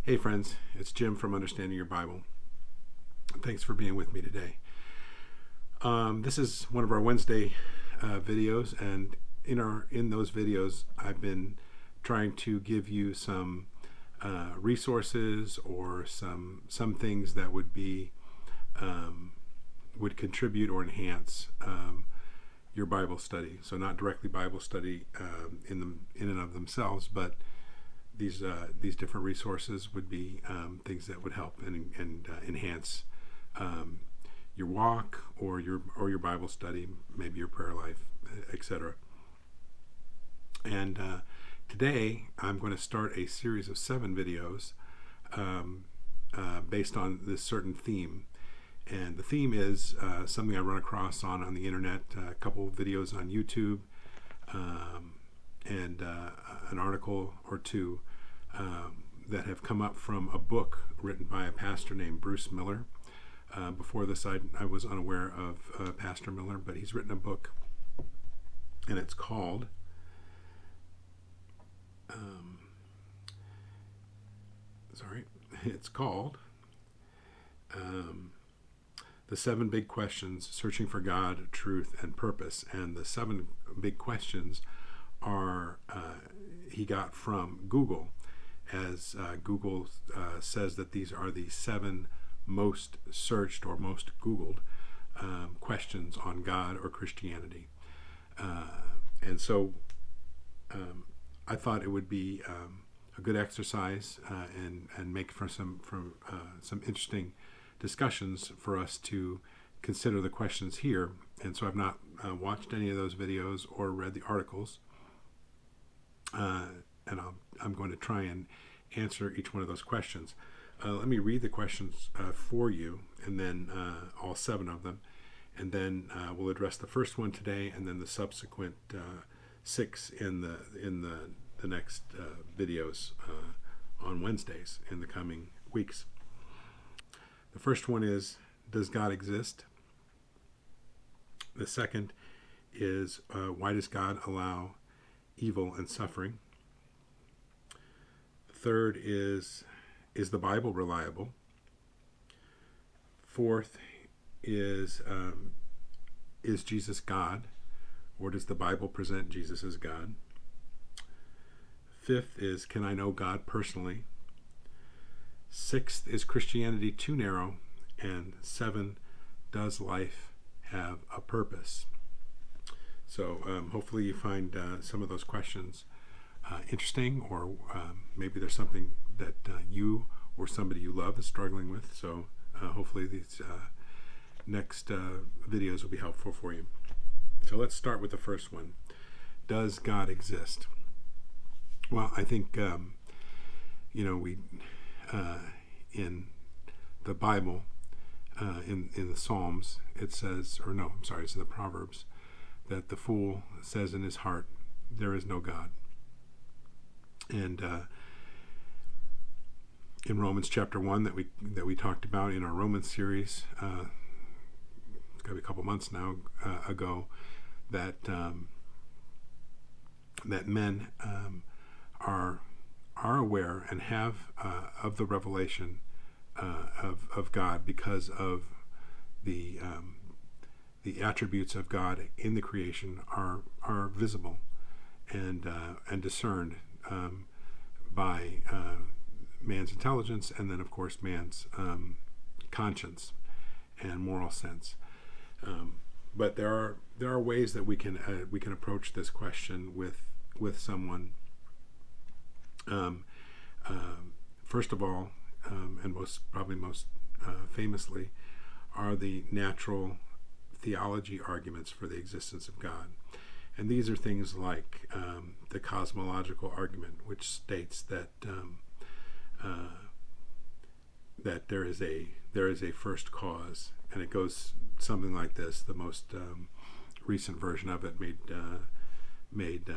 Hey friends, it's Jim from Understanding Your Bible. Thanks for being with me today. This is one of our Wednesday videos, and in those videos I've been trying to give you some resources or some things that would contribute or enhance your Bible study. So not directly Bible study in and of themselves, but these different resources would be things that would help and enhance your walk or your Bible study, maybe your prayer life, etc. And today I'm going to start a series of 7 videos based on this certain theme. And the theme is something I run across on the internet, a couple of videos on YouTube, and an article or two that have come up from a book written by a pastor named Bruce Miller. Before this, I was unaware of Pastor Miller, but he's written a book, and it's called The 7 Big Questions, Searching for God, Truth, and Purpose. And the 7 big questions are he got from Google, as Google says that these are the 7 most searched or most Googled questions on God or Christianity. And so I thought it would be a good exercise and make for some interesting discussions for us to consider the questions here. And so I've not watched any of those videos or read the articles, and I'm going to try and answer each one of those questions. Let me read the questions for you, and then all 7 of them, and then we'll address the first one today, and then the subsequent 6 in the next videos on Wednesdays in the coming weeks. The first one is, does God exist? The second is, why does God allow evil and suffering? The third is the Bible reliable? Fourth is Jesus God, or does the Bible present Jesus as God? Fifth is, can I know God personally? Sixth, is Christianity too narrow? And 7, does life have a purpose? So hopefully you find some of those questions interesting, or maybe there's something that you or somebody you love is struggling with. So hopefully these next videos will be helpful for you. So let's start with the first one. Does God exist? Well, I think we in the Bible, in the Psalms, it says, it's in the Proverbs, that the fool says in his heart, there is no God. And in Romans chapter 1 that we talked about in our Romans series, it's got to be a couple months now ago, that men are aware and have of the revelation of God, because of the attributes of God in the creation are visible and discerned by man's intelligence, and then of course man's conscience and moral sense. But there are ways that we can approach this question with someone. First of all, and most famously, are the natural theology arguments for the existence of God. And these are things like the Cosmological argument, which states that that there is a first cause, and it goes something like this. The most recent version of it made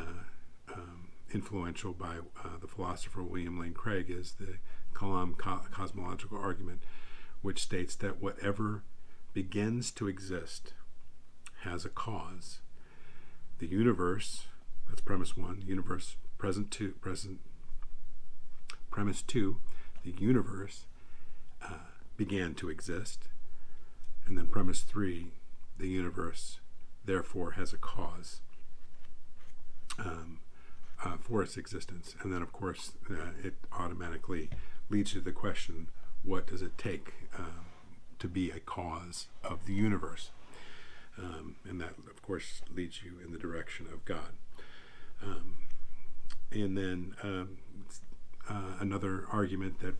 influential by the philosopher William Lane Craig is the Kalam Cosmological argument, which states that whatever begins to exist has a cause. The universe, that's premise 1, universe, premise 2, the the universe began to exist. And then premise 3, the universe therefore has a cause for its existence. And then, of course, it automatically leads you to the question, what does it take to be a cause of the universe? And that, of course, leads you in the direction of God. And then another argument that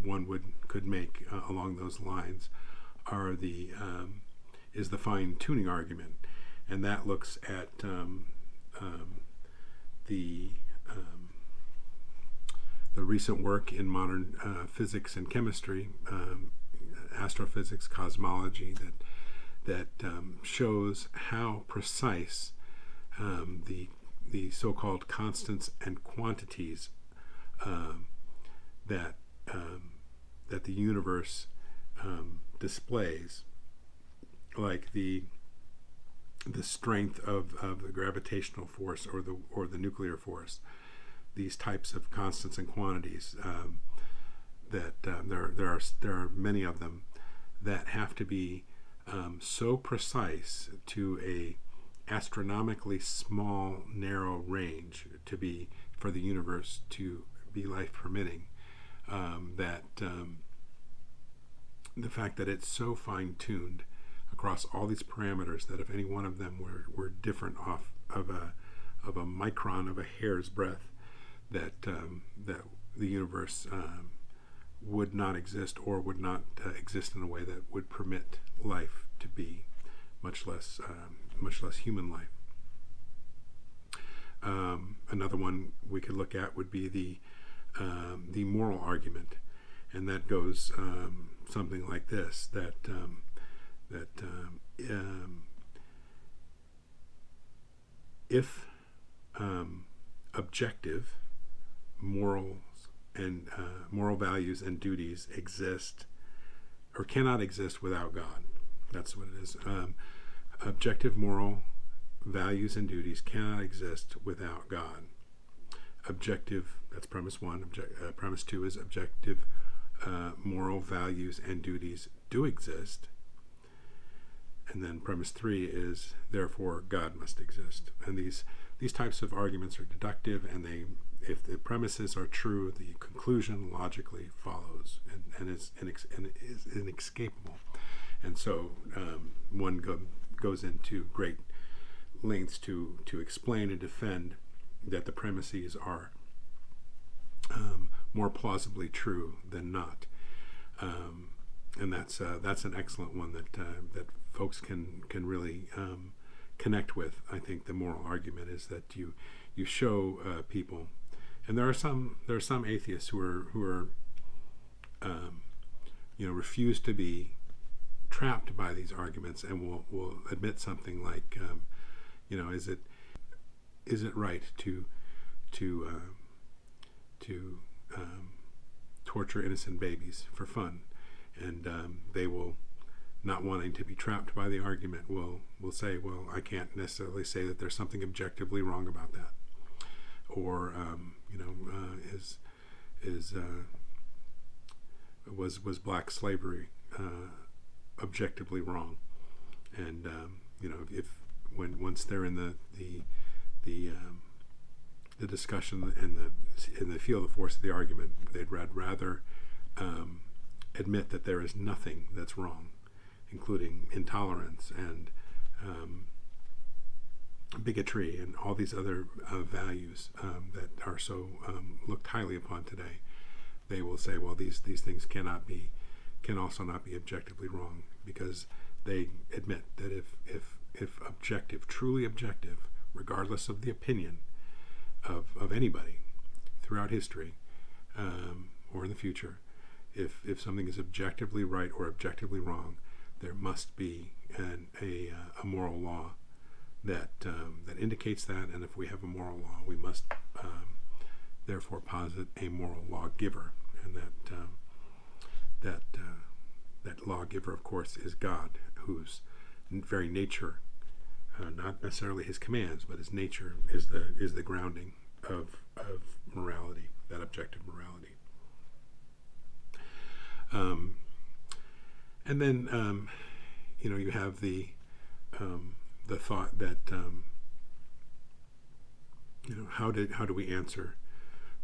one could make along those lines is the fine-tuning argument, and that looks at the recent work in modern physics and chemistry, astrophysics, cosmology, that shows how precise the so-called constants and quantities that the universe displays, like the strength of the gravitational force or the nuclear force, these types of constants and quantities, that there are many of them that have to be so precise to a astronomically small, narrow range for the universe to be life permitting, that the fact that it's so fine-tuned across all these parameters that if any one of them were different off of a micron, of a hair's breadth, that the universe would not exist, or would not exist in a way that would permit life to be, much less human life. Another one we could look at would be the moral argument, and that goes something like this: that if objective morals and moral values and duties exist or cannot exist without God, that's what it is. Objective moral values and duties cannot exist without God. Objective, that's premise 1. Premise 2 is objective moral values and duties do exist. And then premise 3 is, therefore, God must exist. And these types of arguments are deductive, and if the premises are true, the conclusion logically follows and is inescapable. And so one goes into great lengths to explain and defend that the premises are more plausibly true than not. And that's an excellent one that folks can really connect with. I think the moral argument is that you show people, and there are some atheists who are refuse to be trapped by these arguments, and will admit something like, is it right to torture innocent babies for fun? And they will, not wanting to be trapped by the argument, will say, well, I can't necessarily say that there's something objectively wrong about that, or was black slavery objectively wrong? And once they're in the discussion and they feel the force of the argument, they'd rather admit that there is nothing that's wrong, including intolerance and bigotry and all these other values that are so looked highly upon today. They will say, well, these things can also not be objectively wrong, because they admit that if objective, truly objective, regardless of the opinion of anybody throughout history or in the future, if something is objectively right or objectively wrong, there must be a moral law that indicates that. And if we have a moral law, we must therefore posit a moral lawgiver, and that lawgiver, of course, is God, whose very nature, not necessarily his commands, but his nature is the grounding of morality, that objective morality. And then you have the thought that how do we answer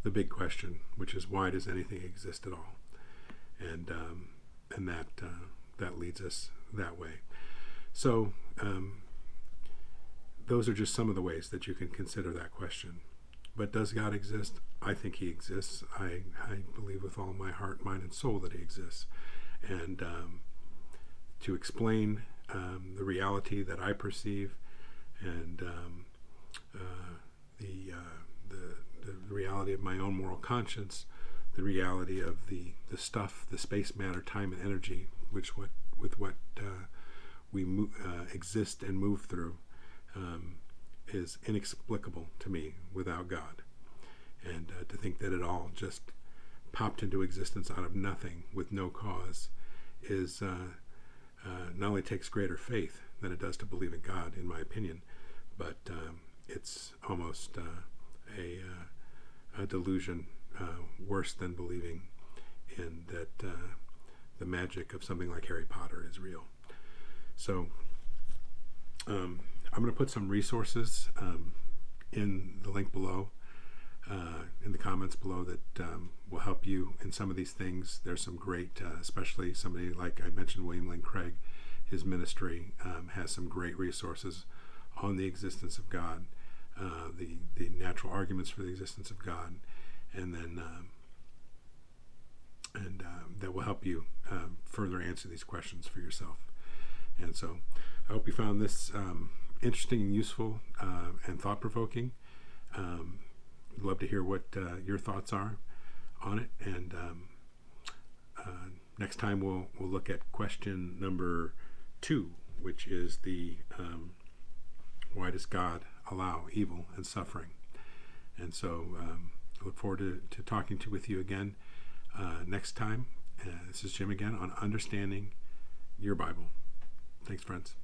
the big question, which is, why does anything exist at all? And that leads us that way. So those are just some of the ways that you can consider that question. But does God exist? I think he exists. I believe with all my heart, mind, and soul that he exists. And to explain the reality that I perceive, and the reality of my own moral conscience, the reality of the stuff, the space, matter, time, and energy, with what we exist and move through, is inexplicable to me without God. And to think that it all just popped into existence out of nothing with no cause is not only takes greater faith than it does to believe in God, in my opinion, but it's almost a delusion worse than believing in that the magic of something like Harry Potter is real. So I'm going to put some resources in the link below, in the comments below, that will help you in some of these things. There's some great, especially somebody like I mentioned, William Lane Craig, his ministry has some great resources on the existence of God, the natural arguments for the existence of God, and then that will help you further answer these questions for yourself. And so I hope you found this interesting and useful and thought-provoking. I'd love to hear what your thoughts are on it. And next time we'll look at question number 2, which is the why does God allow evil and suffering? And so I look forward to talking with you again next time. This is Jim again on Understanding Your Bible. Thanks, friends.